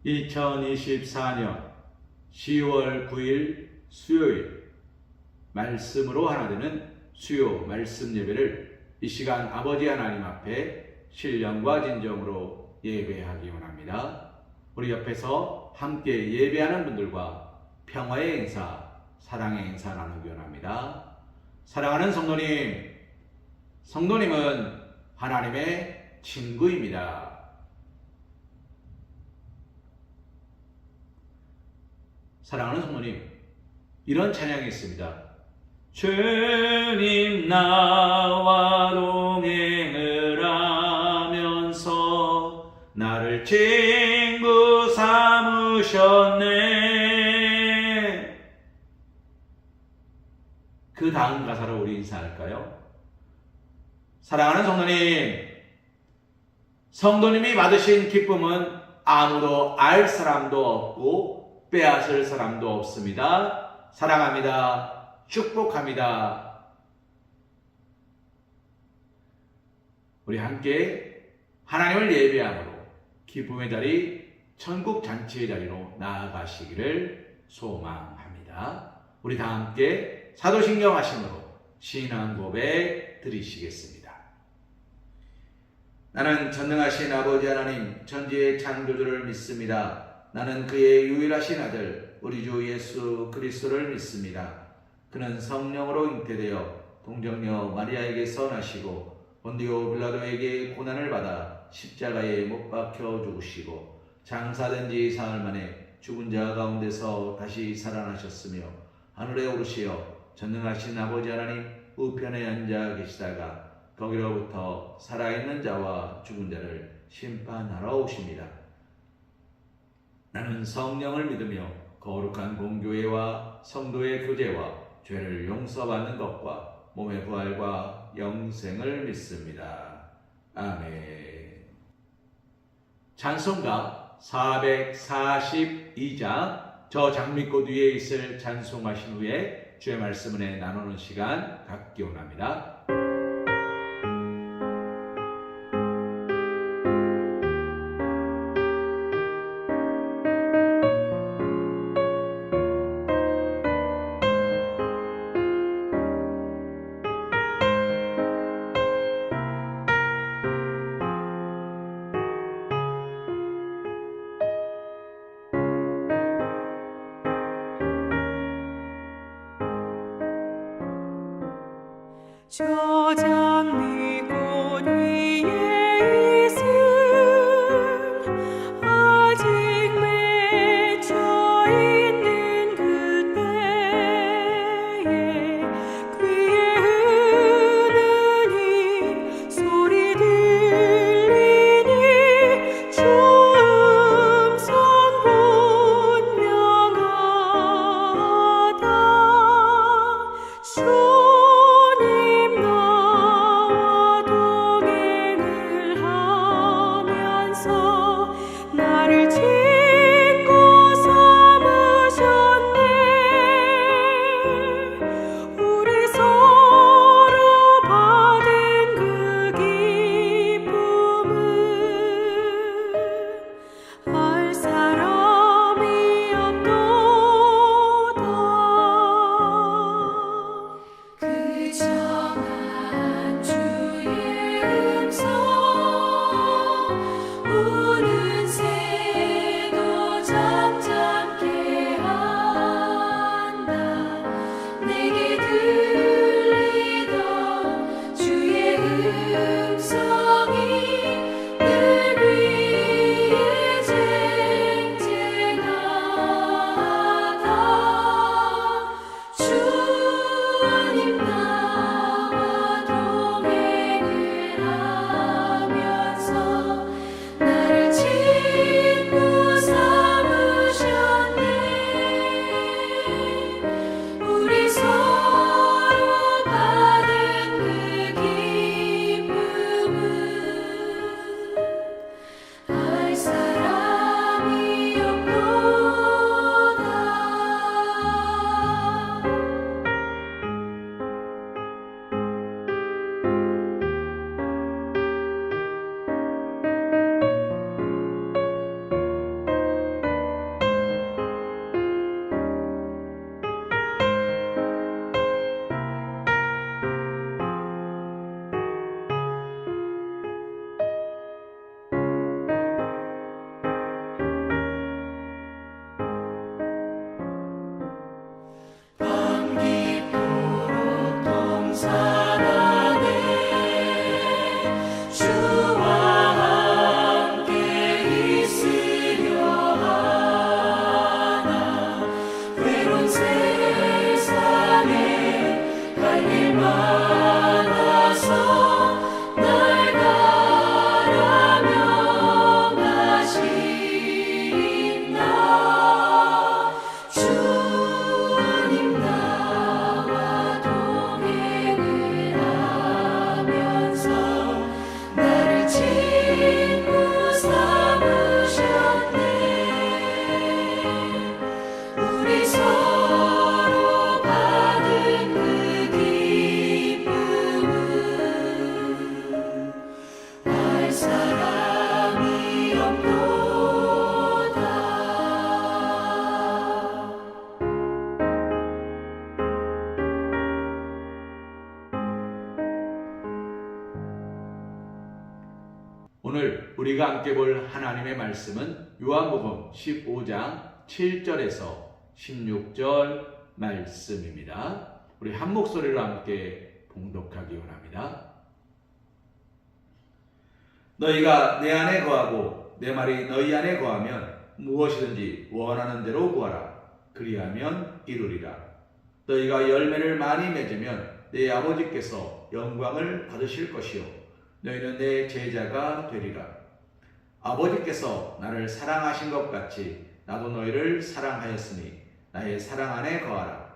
2024년 10월 9일 수요일 말씀으로 하나 되는 수요 말씀 예배를 이 시간 아버지 하나님 앞에 신령과 진정으로 예배하기 원합니다. 우리 옆에서 함께 예배하는 분들과 평화의 인사, 사랑의 인사 나누기 원합니다. 사랑하는 성도님, 성도님은 하나님의 친구입니다. 사랑하는 성도님, 이런 찬양이 있습니다. 주님 나와 동행을 하면서 나를 친구 삼으셨네. 그 다음 가사로 우리 인사할까요? 사랑하는 성도님, 성도님이 받으신 기쁨은 아무도 알 사람도 없고 빼앗을 사람도 없습니다. 사랑합니다. 축복합니다. 우리 함께 하나님을 예배함으로 기쁨의 자리, 천국 잔치의 자리로 나아가시기를 소망합니다. 우리 다 함께 사도신경 하심으로 신앙 고백 드리시겠습니다. 나는 전능하신 아버지 하나님 천지의 창조주를 믿습니다. 나는 그의 유일하신 아들 우리 주 예수 그리스도를 믿습니다. 그는 성령으로 잉태되어 동정녀 마리아에게서 나시고 본디오 빌라도에게 고난을 받아 십자가에 못 박혀 죽으시고 장사된 지 사흘 만에 죽은 자 가운데서 다시 살아나셨으며 하늘에 오르시어 전능하신 아버지 하나님 우편에 앉아 계시다가 거기로부터 살아있는 자와 죽은 자를 심판하러 오십니다. 나는 성령을 믿으며 거룩한 공교회와 성도의 교제와 죄를 용서받는 것과 몸의 부활과 영생을 믿습니다. 아멘. 찬송가 442장 저 장미꽃 위에 있을 찬송하신 후에 주의 말씀 은혜 나누는 시간 갖기 원합니다. 주 오늘 우리가 함께 볼 하나님의 말씀은 요한복음 15장 7절에서 16절 말씀입니다. 우리 한 목소리로 함께 봉독하기 원합니다. 너희가 내 안에 거하고 내 말이 너희 안에 거하면 무엇이든지 원하는 대로 구하라. 그리하면 이루리라. 너희가 열매를 많이 맺으면 내 아버지께서 영광을 받으실 것이요 너희는 내 제자가 되리라. 아버지께서 나를 사랑하신 것 같이 나도 너희를 사랑하였으니 나의 사랑 안에 거하라.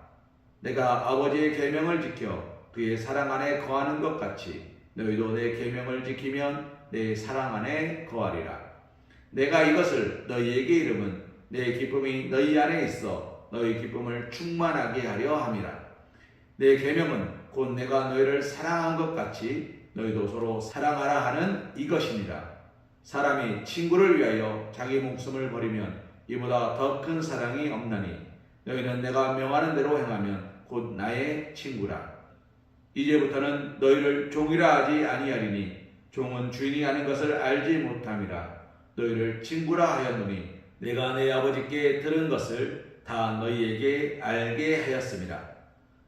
내가 아버지의 계명을 지켜 그의 사랑 안에 거하는 것 같이 너희도 내 계명을 지키면 내 사랑 안에 거하리라. 내가 이것을 너희에게 이름은 내 기쁨이 너희 안에 있어 너희 기쁨을 충만하게 하려 함이라. 내 계명은 곧 내가 너희를 사랑한 것 같이 너희도 서로 사랑하라 하는 이것이니라. 사람이 친구를 위하여 자기 목숨을 버리면 이보다 더 큰 사랑이 없나니 너희는 내가 명하는 대로 행하면 곧 나의 친구라. 이제부터는 너희를 종이라 하지 아니하리니 종은 주인이 하는 것을 알지 못함이라. 너희를 친구라 하였노니 내가 내 아버지께 들은 것을 다 너희에게 알게 하였음이라.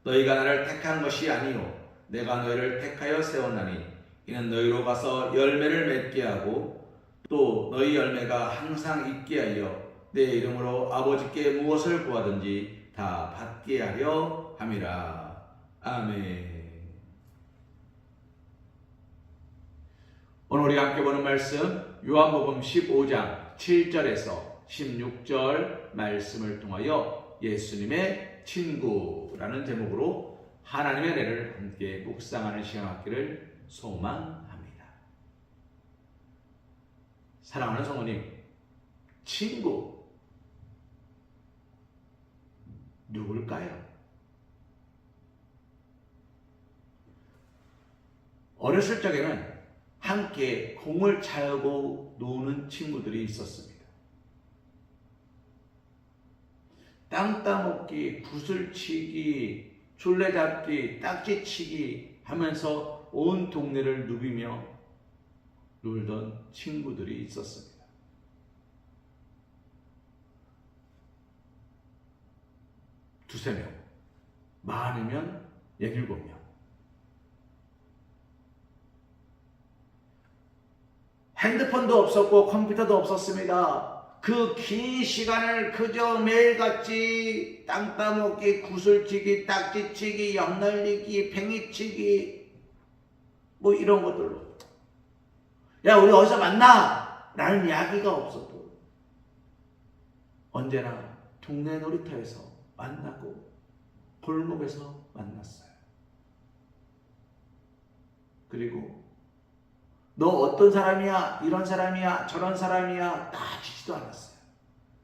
너희가 나를 택한 것이 아니요 내가 너희를 택하여 세웠나니 이는 너희로 가서 열매를 맺게 하고 또 너희 열매가 항상 있게 하여 내 이름으로 아버지께 무엇을 구하든지 다 받게 하려 함이라. 아멘. 오늘 우리 함께 보는 말씀 요한복음 15장 7절에서 16절 말씀을 통하여 예수님의 친구라는 제목으로 하나님의 은혜를 함께 묵상하는 시간 갖기를 소망합니다. 사랑하는 성도님, 친구 누굴까요? 어렸을 적에는 함께 공을 차고 노는 친구들이 있었습니다. 땅 따먹기, 구슬치기, 술래잡기, 딱지치기 하면서 온 동네를 누비며 놀던 친구들이 있었습니다. 두세 명, 많으면 17명. 핸드폰도 없었고 컴퓨터도 없었습니다. 그 긴 시간을 그저 매일같이 땅 따먹기, 구슬치기, 딱지치기, 옆날리기, 팽이치기 뭐 이런 것들로 야 우리 어디서 만나? 라는 이야기가 없어도 언제나 동네 놀이터에서 만나고 골목에서 만났어요. 그리고 너 어떤 사람이야? 이런 사람이야? 저런 사람이야? 따지지도 않았어요.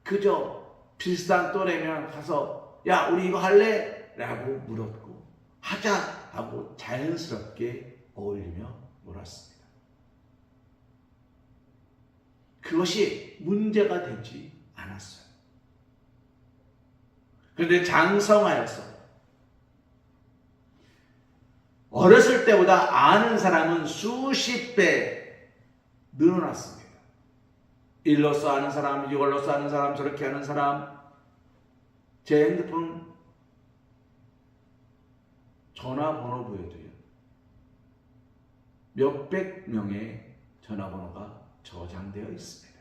그저 비슷한 또래면 가서 야 우리 이거 할래? 라고 물었고 하자 하고 자연스럽게 어울리며 놀았습니다. 그것이 문제가 되지 않았어요. 그런데 장성하여서 어렸을 때보다 아는 사람은 수십 배 늘어났습니다. 일로서 아는 사람, 이걸로서 아는 사람, 저렇게 아는 사람. 제 핸드폰 전화번호부에도요. 몇백 명의 전화번호가 저장되어 있습니다.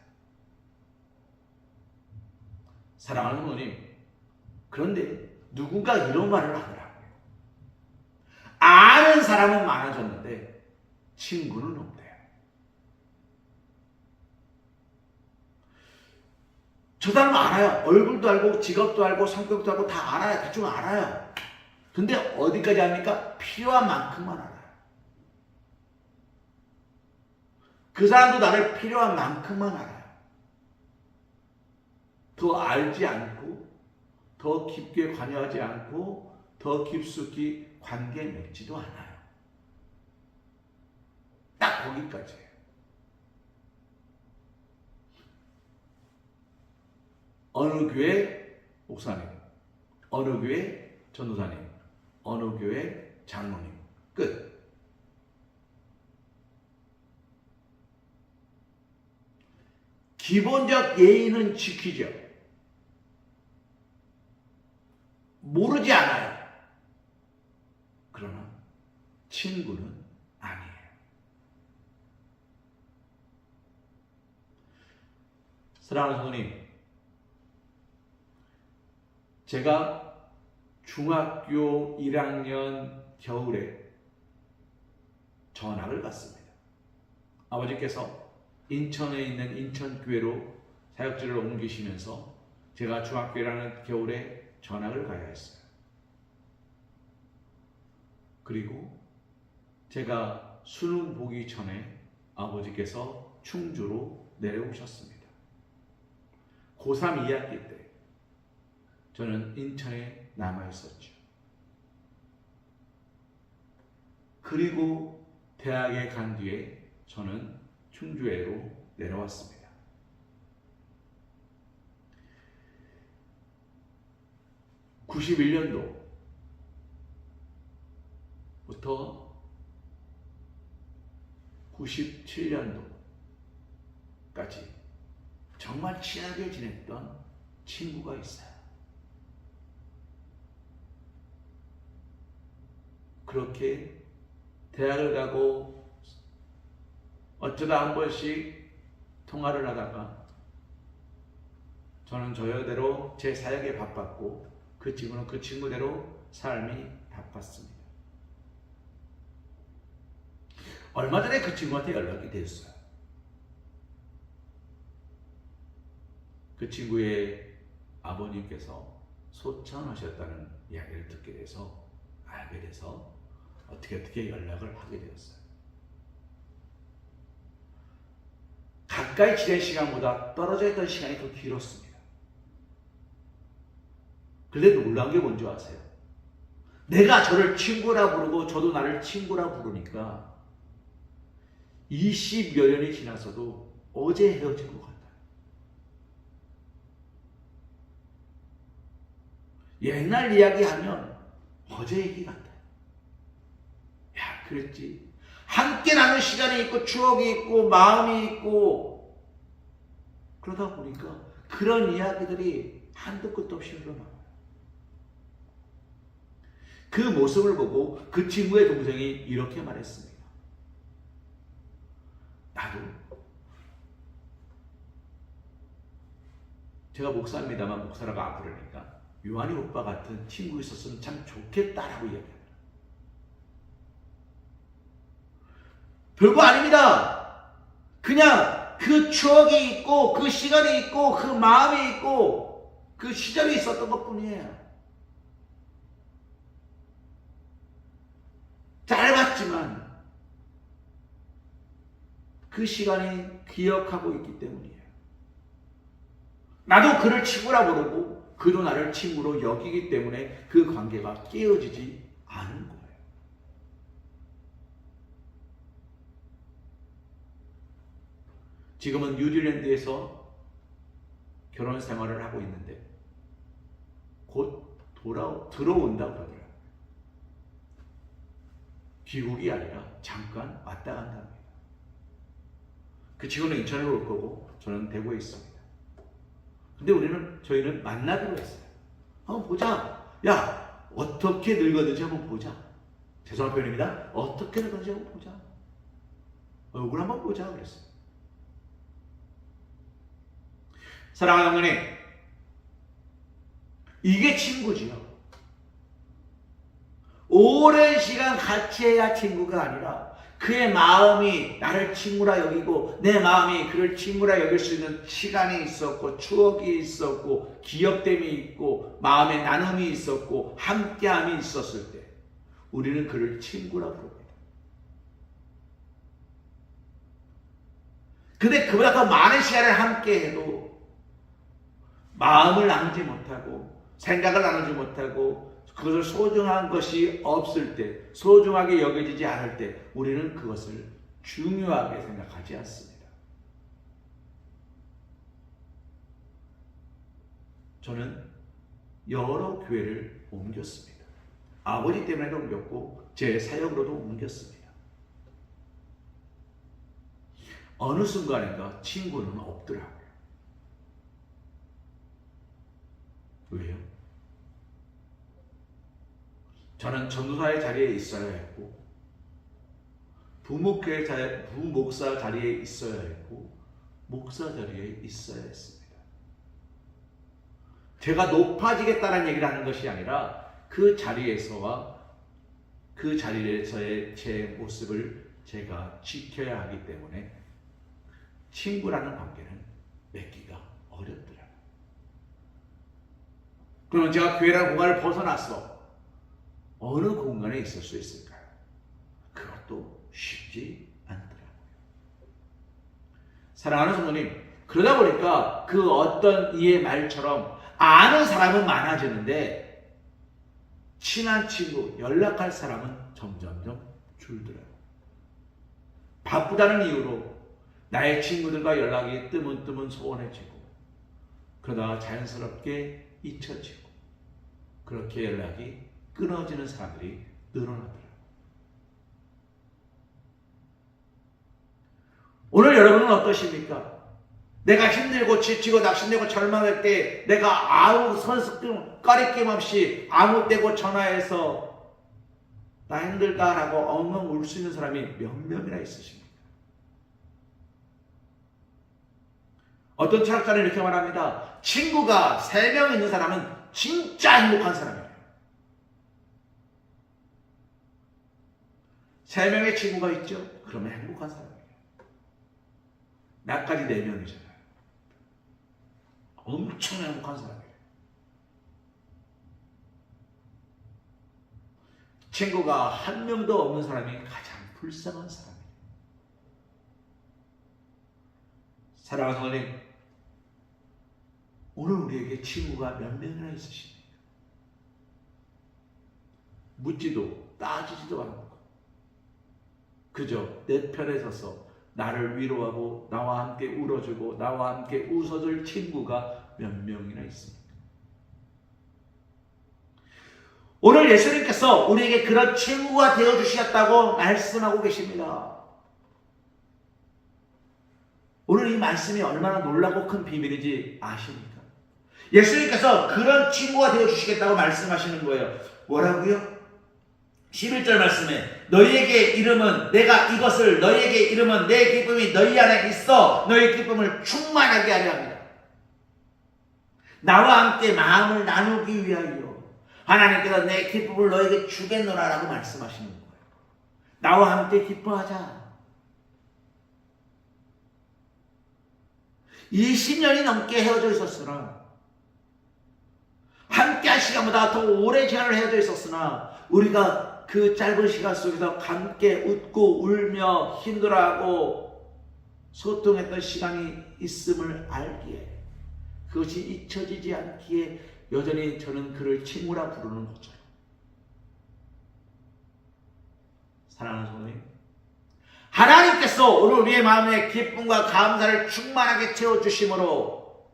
사랑하는 부모님, 그런데 누군가 이런 말을 하더라고요. 아는 사람은 많아졌는데 친구는 없대요. 저 사람 알아요. 얼굴도 알고 직업도 알고 성격도 알고 다 알아요. 대충 알아요. 근데 어디까지 합니까? 필요한 만큼만 알아요. 그 사람도 나를 필요한 만큼만 알아요. 더 알지 않고 더 깊게 관여하지 않고 더 깊숙이 관계 맺지도 않아요. 딱 거기까지예요. 어느 교회 목사님, 어느 교회 전도사님, 어느 교회 장로님, 끝. 기본적 예의는 지키죠. 모르지 않아요. 그러나 친구는 아니에요. 사랑하는 성도님, 제가 중학교 1학년 겨울에 전학을 갔습니다. 아버지께서 인천에 있는 인천교회로 사역지를 옮기시면서 제가 중학교 1학년 겨울에 전학을 가야 했어요. 그리고 제가 수능 보기 전에 아버지께서 충주로 내려오셨습니다. 고3 2학기 때 저는 인천에 남아 있었죠. 그리고 대학에 간 뒤에 저는 충주에로 내려왔습니다. (91년도부터) (97년도까지) 정말 친하게 지냈던 친구가 있어요. 그렇게 대학을 가고 어쩌다 한 번씩 통화를 하다가 저는 저여대로 제 사역에 바빴고 그 친구는 그 친구대로 삶이 바빴습니다. 얼마 전에 그 친구한테 연락이 됐어요. 그 친구의 아버님께서 소천하셨다는 이야기를 듣게 돼서 알게 돼서 어떻게 연락을 하게 되었어요. 가까이 지낸 시간보다 떨어져 있던 시간이 더 길었습니다. 그런데 놀라운 게 뭔지 아세요? 내가 저를 친구라 부르고 저도 나를 친구라 부르니까 20여 년이 지나서도 어제 헤어진 것 같아요. 옛날 이야기하면 어제 얘기 같아요. 야, 그랬지. 함께 나눈 시간이 있고 추억이 있고 마음이 있고 그러다 보니까 그런 이야기들이 한도 끝도 없이 흘러나와요. 그 모습을 보고 그 친구의 동생이 이렇게 말했습니다. 나도 제가 목사입니다만 목사라고 안 부르니까 요한이 오빠 같은 친구 있었으면 참 좋겠다라고 이야기합니다. 별거 아닙니다. 그냥 그 추억이 있고 그 시간이 있고 그 마음이 있고 그 시절이 있었던 것뿐이에요. 짧았지만 그 시간이 기억하고 있기 때문이에요. 나도 그를 친구라 부르고 그도 나를 친구로 여기기 때문에 그 관계가 깨어지지 않은 거예요. 지금은 뉴질랜드에서 결혼 생활을 하고 있는데 곧 들어온다고 하더라고요. 귀국이 아니라 잠깐 왔다 간답니다. 그 친구는 인천에 올 거고 저는 대구에 있습니다. 근데 저희는 만나기로 했어요. 한번 보자. 야, 어떻게 늙었는지 한번 보자. 죄송한 표현입니다. 어떻게 늙었는지 한번 보자. 얼굴 한번 보자 그랬어요. 사랑하는 어머니, 이게 친구지요. 오랜 시간 같이 해야 친구가 아니라 그의 마음이 나를 친구라 여기고 내 마음이 그를 친구라 여길 수 있는 시간이 있었고 추억이 있었고 기억됨이 있고 마음의 나눔이 있었고 함께함이 있었을 때 우리는 그를 친구라 부릅니다. 근데 그보다 더 많은 시간을 함께 해도 마음을 나누지 못하고 생각을 나누지 못하고 그것을 소중한 것이 없을 때, 소중하게 여겨지지 않을 때 우리는 그것을 중요하게 생각하지 않습니다. 저는 여러 교회를 옮겼습니다. 아버지 때문에도 옮겼고 제 사역으로도 옮겼습니다. 어느 순간인가 친구는 없더라고요. 저는 전도사의 자리에 있어야 했고, 부목사 자리에 있어야 했고, 목사 자리에 있어야 했습니다. 제가 높아지겠다는 얘기를 하는 것이 아니라 그 자리에서와 그 자리에서의 제 모습을 제가 지켜야 하기 때문에 친구라는 관계는 맺기가 어렵더라고요. 그럼 제가 교회라는 공간을 벗어나서 어느 공간에 있을 수 있을까요? 그것도 쉽지 않더라고요. 사랑하는 성도님, 그러다 보니까 그 어떤 이의 말처럼 아는 사람은 많아지는데 친한 친구, 연락할 사람은 점점점 줄더라고요. 바쁘다는 이유로 나의 친구들과 연락이 뜨문뜨문 소원해지고, 그러다가 자연스럽게 잊혀지고, 그렇게 연락이 끊어지는 사람들이 늘어나더라고요. 오늘 여러분은 어떠십니까? 내가 힘들고 지치고 낙심되고 절망할 때 내가 아무 선습 꺼리낌 없이 아무 때고 전화해서 나 힘들다라고 엉엉 울 수 있는 사람이 몇 명이나 있으십니까? 어떤 철학자는 이렇게 말합니다. 친구가 3명 있는 사람은 진짜 행복한 사람이에요. 3명의 친구가 있죠? 그러면 행복한 사람이에요. 나까지 4명이잖아요. 엄청 행복한 사람이에요. 친구가 1명도 없는 사람이 가장 불쌍한 사람이에요. 사랑하는 성도님, 오늘 우리에게 친구가 몇 명이나 있으십니까? 묻지도 따지지도 않고 그저 내 편에 서서 나를 위로하고 나와 함께 울어주고 나와 함께 웃어줄 친구가 몇 명이나 있습니까? 오늘 예수님께서 우리에게 그런 친구가 되어주셨다고 말씀하고 계십니다. 오늘 이 말씀이 얼마나 놀라고 큰 비밀인지 아십니까? 예수님께서 그런 친구가 되어주시겠다고 말씀하시는 거예요. 뭐라고요? 11절 말씀에 너희에게 이름은 내가 이것을 너희에게 이름은 내 기쁨이 너희 안에 있어 너희 기쁨을 충만하게 하려 합니다. 나와 함께 마음을 나누기 위하여 하나님께서 내 기쁨을 너에게 주겠노라 라고 말씀하시는 거예요. 나와 함께 기뻐하자. 20년이 넘게 헤어져 있었으나 함께 할 시간보다 더 오래 시간을 헤어져 있었으나 우리가 그 짧은 시간 속에서 함께 웃고 울며 힘들어하고 소통했던 시간이 있음을 알기에 그것이 잊혀지지 않기에 여전히 저는 그를 친구라 부르는 것처럼. 사랑하는 성도님, 하나님께서 오늘 우리의 마음에 기쁨과 감사를 충만하게 채워주심으로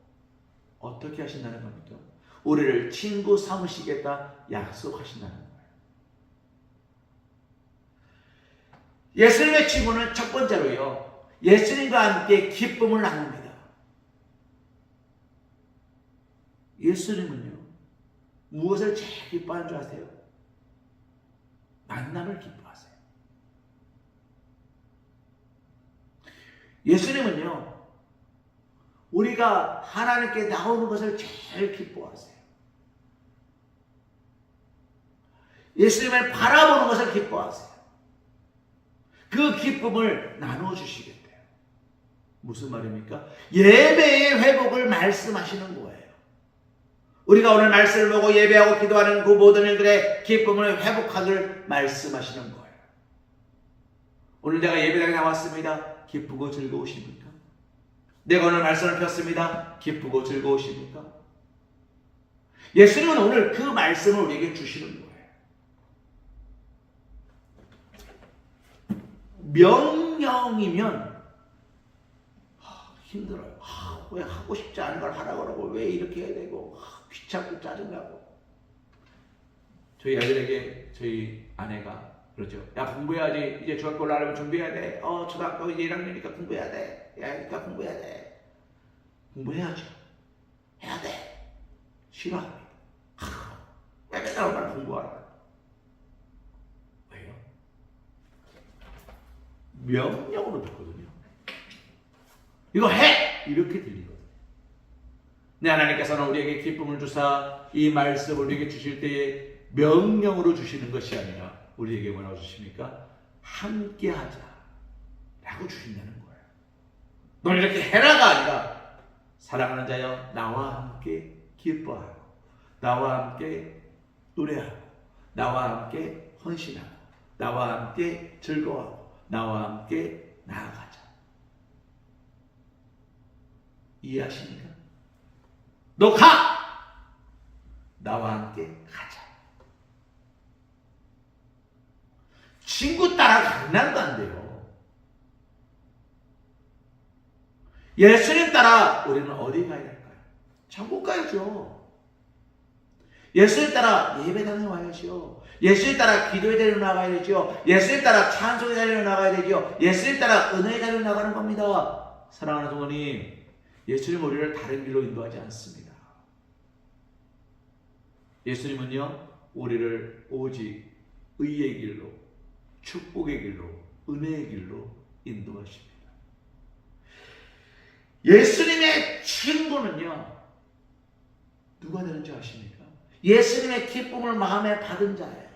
어떻게 하신다는 겁니까? 우리를 친구 삼으시겠다 약속하신다는 거예요. 예수님의 친구는 첫 번째로요, 예수님과 함께 기쁨을 나눕니다. 예수님은요, 무엇을 제일 기뻐하는 줄 아세요? 만남을 기뻐하세요. 예수님은요, 우리가 하나님께 나오는 것을 제일 기뻐하세요. 예수님을 바라보는 것을 기뻐하세요. 그 기쁨을 나눠주시겠대요. 무슨 말입니까? 예배의 회복을 말씀하시는 거예요. 우리가 오늘 말씀을 보고 예배하고 기도하는 그 모든 일들의 기쁨을 회복하기를 말씀하시는 거예요. 오늘 내가 예배당에 나왔습니다. 기쁘고 즐거우십니까? 내가 오늘 말씀을 폈습니다. 기쁘고 즐거우십니까? 예수님은 오늘 그 말씀을 우리에게 주시는 거예요. 명령이면 힘들어요. 왜 하고 싶지 않은 걸 하라고 그러고 왜 이렇게 해야 되고 귀찮고 짜증나고. 저희 아들에게 저희 아내가 그러죠. 야, 공부해야지. 이제 중학교 올라가려면 준비해야 돼. 초등학교 이제 1학년이니까 공부해야 돼. 야, 그러니까 공부해야 돼. 공부해야죠. 해야 돼. 싫어합니다. 왜 맨날 엄마는 공부하라. 명령으로 듣거든요. 이거 해! 이렇게 들리거든요. 네, 하나님께서는 우리에게 기쁨을 주사 이 말씀을 우리에게 주실 때에 명령으로 주시는 것이 아니라 우리에게 뭐라고 주십니까? 함께하자 라고 주신다는 거예요. 너 이렇게 해라가 아니라 사랑하는 자여 나와 함께 기뻐하고 나와 함께 노래하고 나와 함께 헌신하고 나와 함께 즐거워하고 나와 함께 나아가자. 이해하십니까? 너 가! 나와 함께 가자. 친구 따라 강남도 안 돼요. 예수님 따라 우리는 어디 가야 될까요? 천국 가야죠. 예수님 따라 예배당에 와야죠. 예수님 따라 기도의 자리로 나가야 되죠. 예수님 따라 찬송의 자리로 나가야 되죠. 예수님 따라 은혜의 자리로 나가는 겁니다. 사랑하는 성도님, 예수님 우리를 다른 길로 인도하지 않습니다. 예수님은요, 우리를 오직 의의 길로, 축복의 길로, 은혜의 길로 인도하십니다. 예수님의 친구는요, 누가 되는지 아십니까? 예수님의 기쁨을 마음에 받은 자예요.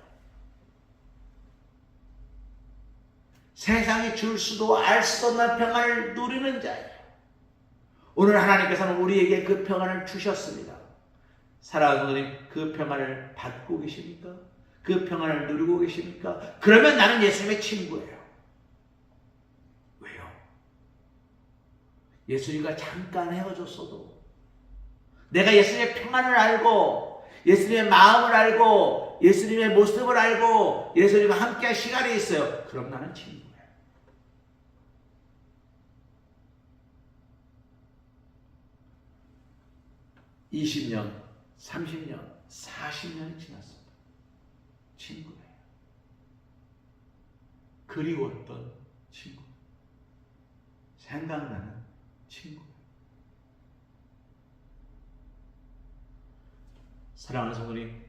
세상이 줄 수도 알 수도 없는 평안을 누리는 자예요. 오늘 하나님께서는 우리에게 그 평안을 주셨습니다. 사랑하는 성도님, 그 평안을 받고 계십니까? 그 평안을 누리고 계십니까? 그러면 나는 예수님의 친구예요. 왜요? 예수님과 잠깐 헤어졌어도 내가 예수님의 평안을 알고 예수님의 마음을 알고 예수님의 모습을 알고 예수님과 함께할 시간이 있어요. 그럼 나는 친구예요. 20년, 30년, 40년이 지났습니다. 친구예요. 그리웠던 친구. 생각나는 친구. 사랑하는 성도님,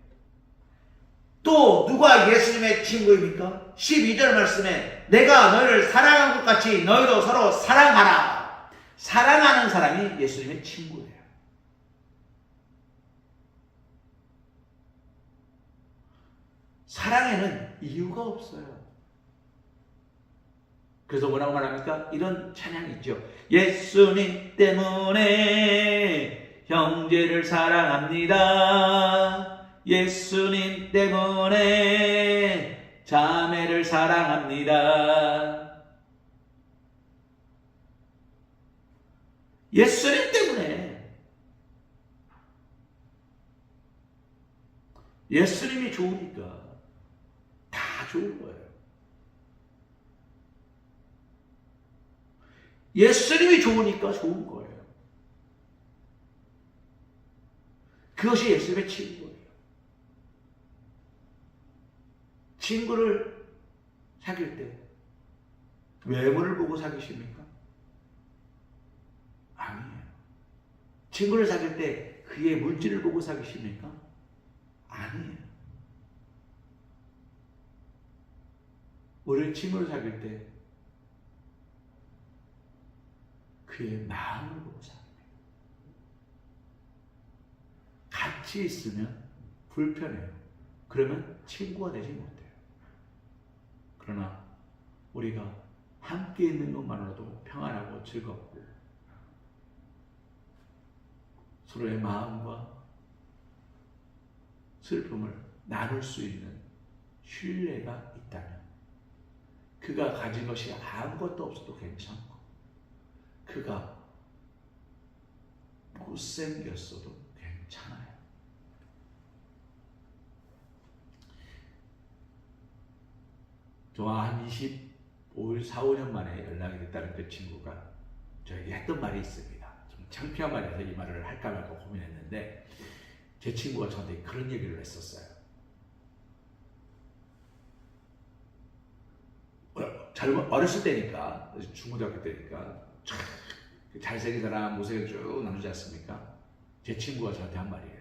또 누가 예수님의 친구입니까? 12절 말씀에 내가 너희를 사랑한 것 같이 너희도 서로 사랑하라. 사랑하는 사람이 예수님의 친구예요. 사랑에는 이유가 없어요. 그래서 뭐라고 말합니까? 이런 찬양이 있죠. 예수님 때문에 형제를 사랑합니다. 예수님 때문에 자매를 사랑합니다. 예수님 때문에. 예수님이 좋으니까 다 좋은 거예요. 예수님이 좋으니까 좋은 거예요. 그것이 예수님의 친구예요. 친구를 사귈 때 외모를 보고 사귀십니까? 아니에요. 친구를 사귈 때 그의 물질을 보고 사귀십니까? 아니에요. 우리는 친구를 사귈 때 그의 마음을 보고 사귀어요. 같이 있으면 불편해요. 그러면 친구가 되지 못해요. 그러나 우리가 함께 있는 것만으로도 평안하고 즐겁고 서로의 마음과 슬픔을 나눌 수 있는 신뢰가 있다면 그가 가진 것이 아무것도 없어도 괜찮고 그가 못생겼어도 괜찮아요. 저와 한 25일, 4, 5년 만에 연락이 됐다는 그 친구가 저에게 했던 말이 있습니다. 좀 창피한 말이라서 이 말을 할까 말까 고민했는데 제 친구가 저한테 그런 얘기를 했었어요. 어렸을 때니까, 중고등학교 때니까 잘생긴 사람, 못생긴 쭉 나누지 않습니까? 제 친구가 저한테 한 말이에요.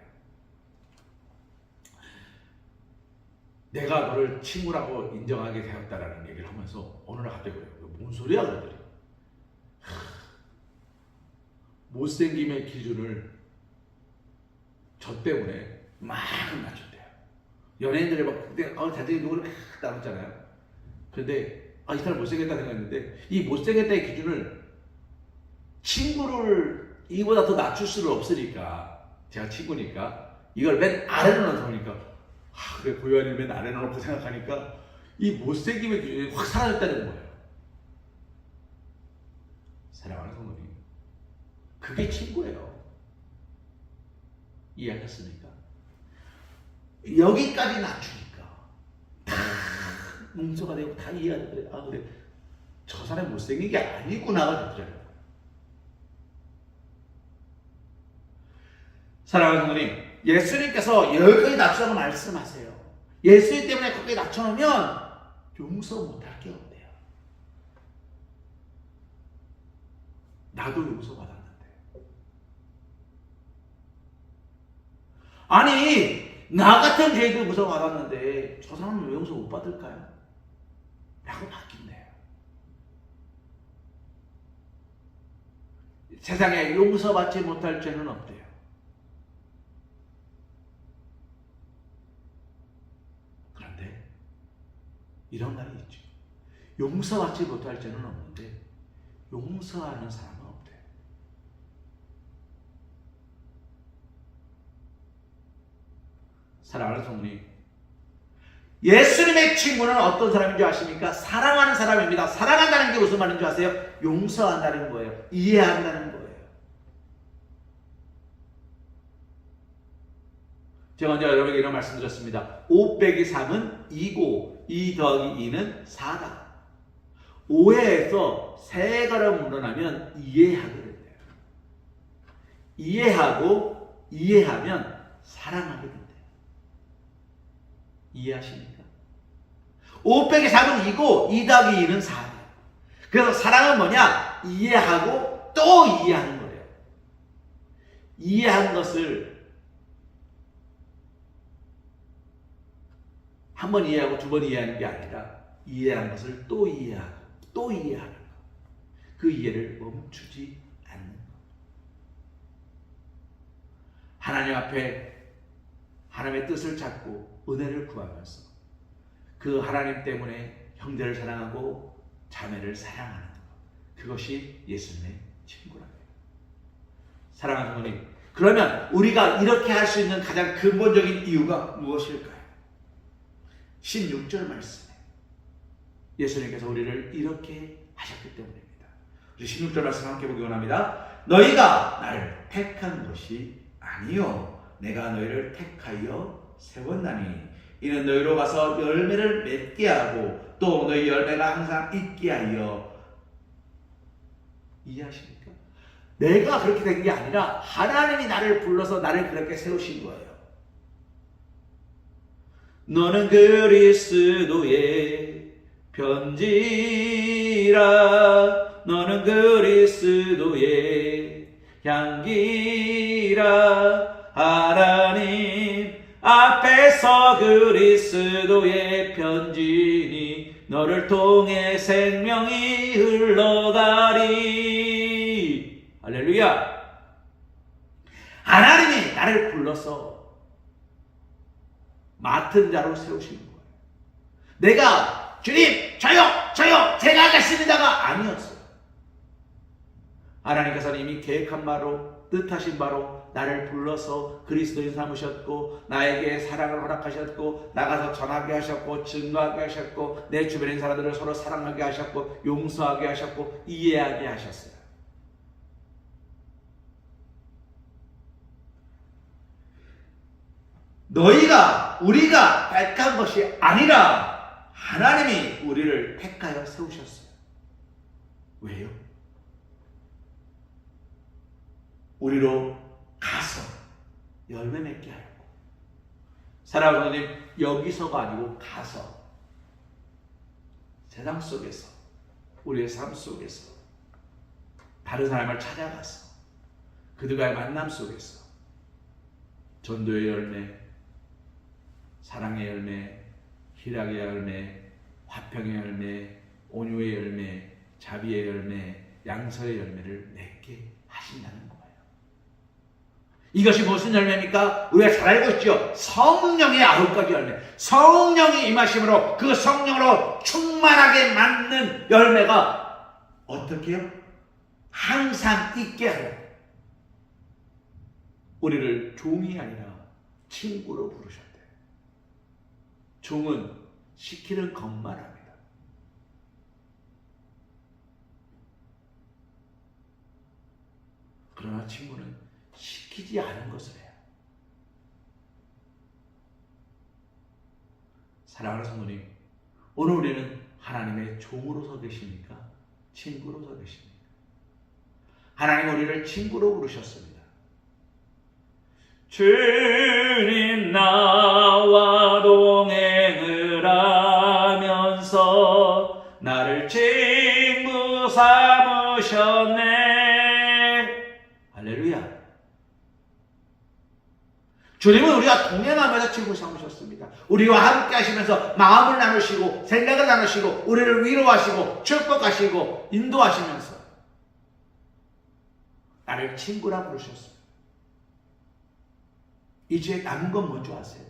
내가 너를 친구라고 인정하게 되었다라는 얘기를 하면서 어느 날 갑자기 그래요. 뭔 소리야 그랬더니 못생김의 기준을 저 때문에 막 낮췄대요. 연예인들이 막 그때 자기 누구를 딱 나눴잖아요. 그런데 이 사람 못생겼다 생각했는데 이 못생겼다의 기준을 친구를 이보다 더 낮출 수는 없으니까 제가 친구니까 이걸 맨 아래로 놓으니까 그래 고요한이 맨 아래로 놓고 생각하니까 이 못생김의 기준이 확 사라졌다는 거예요. 사랑하는 성도님, 그게 친구예요. 이해하셨습니까? 여기까지 낮추니까 다 용서가 되고 다 이해가 되더래. 그래 저 사람이 못생긴 게 아니구나가 되더라고요. 사랑하는 성도님, 예수님께서 여기까지 낮추라고 말씀하세요. 예수님 때문에 거기에 낮춰놓으면 용서 못할 게 없대요. 나도 용서받았는데. 아니 나 같은 죄도 용서받았는데 저 사람은 왜 용서 못 받을까요? 라고 바뀐대요. 세상에 용서받지 못할 죄는 없대요. 그런데 이런 말이 있죠. 용서받지 못할 죄는 없는데 용서하는 사람은 없대요. 사랑하는 성도님, 예수님의 친구는 어떤 사람인 줄 아십니까? 사랑하는 사람입니다. 사랑한다는 게 무슨 말인 줄 아세요? 용서한다는 거예요. 이해한다는 거예요. 제가 먼저 여러분에게 이런 말씀 드렸습니다. 5 빼기 3은 2고 2 더하기 2는 4다. 오해에서 세 걸음 물러나면 이해하게 된대요. 이해하고 이해하면 사랑하게 된대요. 이해하십니까? 5 빼기 3은 2고 2 더하기 2는 4다. 그래서 사랑은 뭐냐? 이해하고 또 이해하는 거예요. 이해한 것을 한 번 이해하고 두 번 이해하는 게 아니라 이해한 것을 또 이해하고 또 이해하는 것. 그 이해를 멈추지 않는 것. 하나님 앞에 하나님의 뜻을 찾고 은혜를 구하면서 그 하나님 때문에 형제를 사랑하고 자매를 사랑하는 것. 그것이 예수님의 친구랍니다. 사랑하는 성도님, 그러면 우리가 이렇게 할 수 있는 가장 근본적인 이유가 무엇일까요? 16절 말씀에 예수님께서 우리를 이렇게 하셨기 때문입니다. 우리 16절 말씀 함께 보기 원합니다. 너희가 나를 택한 것이 아니요 내가 너희를 택하여 세웠나니 이는 너희로 가서 열매를 맺게 하고 또 너희 열매가 항상 있게 하여. 이해하십니까? 내가 그렇게 된 게 아니라 하나님이 나를 불러서 나를 그렇게 세우신 거예요. 너는 그리스도의 편지라 너는 그리스도의 향기라 하나님 앞에서 그리스도의 편지니 너를 통해 생명이 흘러가리. 할렐루야. 하나님이 나를 불러서 맡은 자로 세우신 거예요. 내가 주님 저요 제가 하겠습니다가 아니었어요. 하나님께서는 이미 계획한 바로 뜻하신 바로 나를 불러서 그리스도인 삼으셨고 나에게 사랑을 허락하셨고 나가서 전하게 하셨고 증거하게 하셨고 내 주변에 있는 사람들을 서로 사랑하게 하셨고 용서하게 하셨고 이해하게 하셨어요. 우리가 택한 것이 아니라 하나님이 우리를 택하여 세우셨어요. 왜요? 우리로 가서 열매 맺게 하려고. 사랑하는 하나님, 여기서가 아니고 가서 세상 속에서 우리의 삶 속에서 다른 사람을 찾아가서 그들과의 만남 속에서 전도의 열매, 사랑의 열매, 희락의 열매, 화평의 열매, 온유의 열매, 자비의 열매, 양선의 열매를 맺게 하신다는 거예요. 이것이 무슨 열매입니까? 우리가 잘 알고 있죠. 성령의 9가지 열매. 성령이 임하심으로 그 성령으로 충만하게 맞는 열매가 어떻게 해요? 항상 있게 하려 우리를 종이 아니라 친구로 부르셨대요. 종은 시키는 것만 합니다. 그러나 친구는 시키지 않은 것을 해요. 사랑하는 성도님, 오늘 우리는 하나님의 종으로 서 계십니까? 친구로 서 계십니까? 하나님 우리를 친구로 부르셨습니다. 주님 나와 동행을 하면서 나를 친구 삼으셨네. 할렐루야. 주님은 우리가 동행하면서 친구 삼으셨습니다. 우리와 함께 하시면서 마음을 나누시고 생각을 나누시고 우리를 위로하시고 축복하시고 인도하시면서 나를 친구라 부르셨습니다. 이제 남은 건 뭔지 아세요?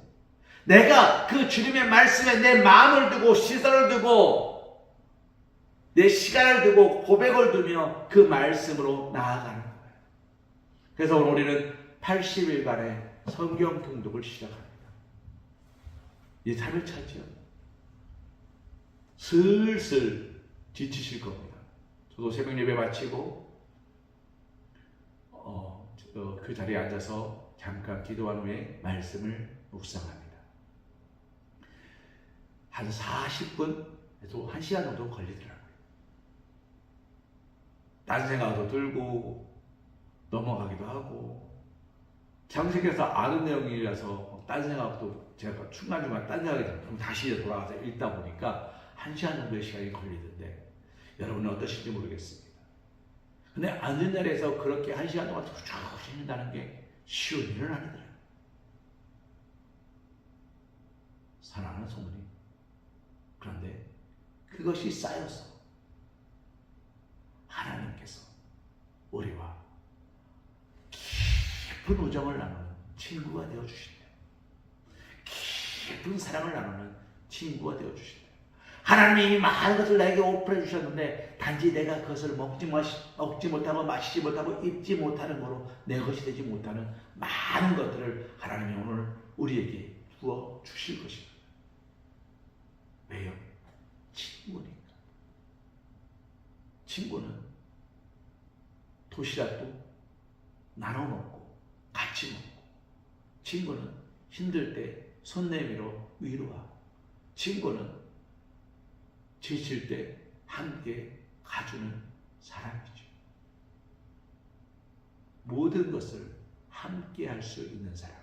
내가 그 주님의 말씀에 내 마음을 두고 시선을 두고 내 시간을 두고 고백을 두며 그 말씀으로 나아가는 거예요. 그래서 오늘 우리는 80일간의 성경 통독을 시작합니다. 이제 3일차죠. 슬슬 지치실 겁니다. 저도 새벽 예배 마치고 그 자리에 앉아서 잠깐 기도한 후에 말씀을 묵상합니다. 한 40분에서 1시간 정도 걸리더라고요. 딴 생각도 들고 넘어가기도 하고 장식해서 아는 내용이라서 딴 생각도 제가 중간중간 딴 생각이 들어요. 그럼 다시 돌아가서 읽다 보니까 1시간 정도의 시간이 걸리던데 여러분은 어떠신지 모르겠습니다. 근데 앉은 자리에서 그렇게 1시간 동안 쭉 읽는다는 게 쉬운 일은 아니더라고요. 사랑하는 성도님, 그런데 그것이 쌓여서 하나님께서 우리와 깊은 우정을 나누는 친구가 되어주신대요. 깊은 사랑을 나누는 친구가 되어주신대요. 하나님이 많은 것을 나에게 오픈해 주셨는데 단지 내가 그것을 먹지 못하고 마시지 못하고 입지 못하는 거로 내 것이 되지 못하는 많은 것들을 하나님이 오늘 우리에게 부어 주실 것입니다. 왜요? 친구니까. 친구는 도시락도 나눠 먹고 같이 먹고, 친구는 힘들 때 손 내밀어 위로하고, 친구는 지칠 때 함께 가주는 사람이죠. 모든 것을 함께 할 수 있는 사람,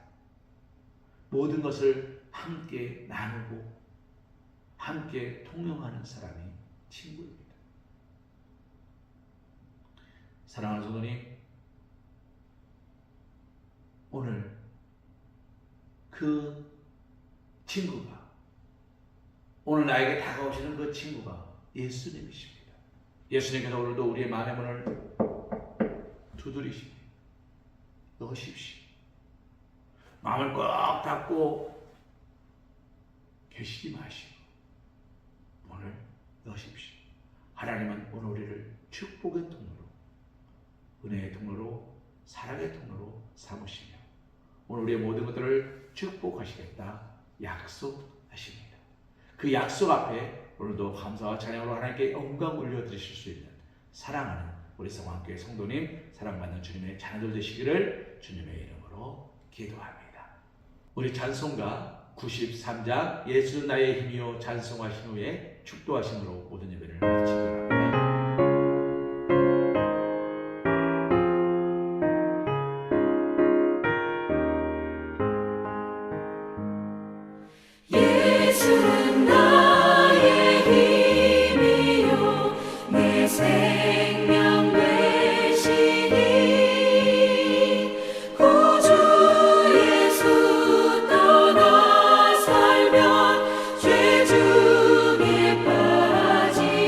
모든 것을 함께 나누고 함께 통용하는 사람이 친구입니다. 사랑하는 성도님, 오늘 그 친구가, 오늘 나에게 다가오시는 그 친구가 예수님이십니다. 예수님께서 오늘도 우리의 마음의 문을 두드리시니 넣으십시오. 마음을 꽉 닫고 계시지 마시고 문을 넣으십시오. 하나님은 오늘 우리를 축복의 통로로, 은혜의 통로로, 사랑의 통로로 삼으시며 오늘 우리의 모든 것들을 축복하시겠다 약속하십니다. 그 약속 앞에 오늘도 감사와 찬양으로 하나님께 영광 올려드리실 수 있는 사랑하는 우리 성황교회 성도님, 사랑받는 주님의 자녀들 되시기를 주님의 이름으로 기도합니다. 우리 찬송가 93장 예수는 나의 힘이요 찬송하신 후에 축도하심으로 모든 예배를 마치도록 합니다. 죄 중에 빠지니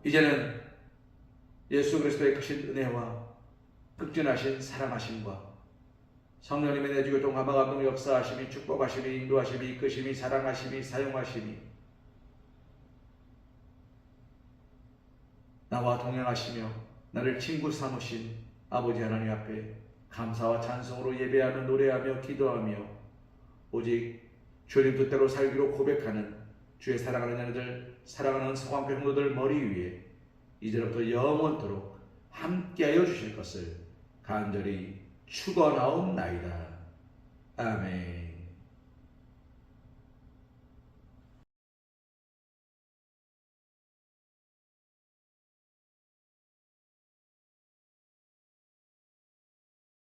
이제는 예수 그리스도의 크신 은혜와 극진하신 사랑하심과 성령님의 내주 교통 감화 감동 역사하심이 축복하심이 인도하심이 이끄심이 사랑하심이 사용하심이 나와 동행하시며 나를 친구 삼으신 아버지 하나님 앞에 감사와 찬송으로 예배하며 노래하며 기도하며 오직 주님 뜻대로 살기로 고백하는 주의 사랑하는 자녀들 사랑하는 성황교 성도들 머리 위에 이제부터 영원토록 함께하여 주실 것을 간절히 축원하옵나이다. 아멘.